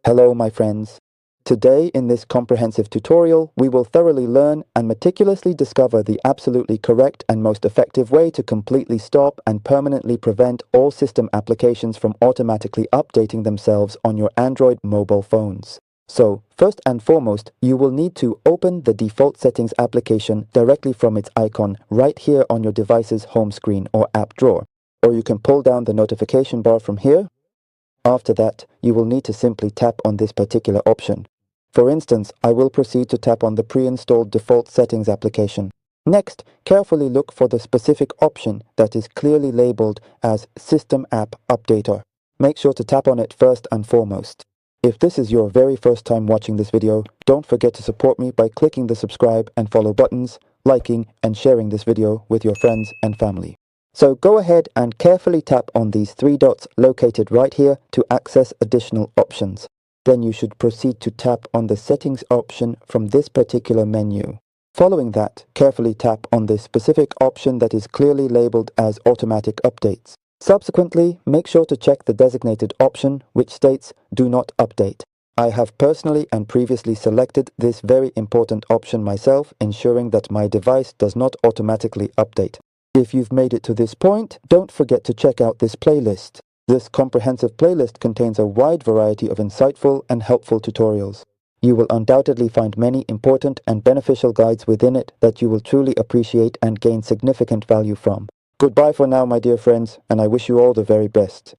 Hello, my friends. Today, in this comprehensive tutorial, we will thoroughly learn and meticulously discover the absolutely correct and most effective way to completely stop and permanently prevent all system applications from automatically updating themselves on your Android mobile phones. So, first and foremost, you will need to open the default settings application directly from its icon right here on your device's home screen or app drawer. Or you can pull down the notification bar from here. After that, you will need to simply tap on this particular option. For instance, I will proceed to tap on the pre-installed default settings application. Next, carefully look for the specific option that is clearly labeled as System App Updater. Make sure to tap on it first and foremost. If this is your very first time watching this video, don't forget to support me by clicking the subscribe and follow buttons, liking and sharing this video with your friends and family. So go ahead and carefully tap on these three dots located right here to access additional options. Then you should proceed to tap on the settings option from this particular menu. Following that, carefully tap on the specific option that is clearly labeled as automatic updates. Subsequently, make sure to check the designated option which states do not update. I have personally and previously selected this very important option myself, ensuring that my device does not automatically update. If you've made it to this point, don't forget to check out this playlist. This comprehensive playlist contains a wide variety of insightful and helpful tutorials. You will undoubtedly find many important and beneficial guides within it that you will truly appreciate and gain significant value from. Goodbye for now, my dear friends, and I wish you all the very best.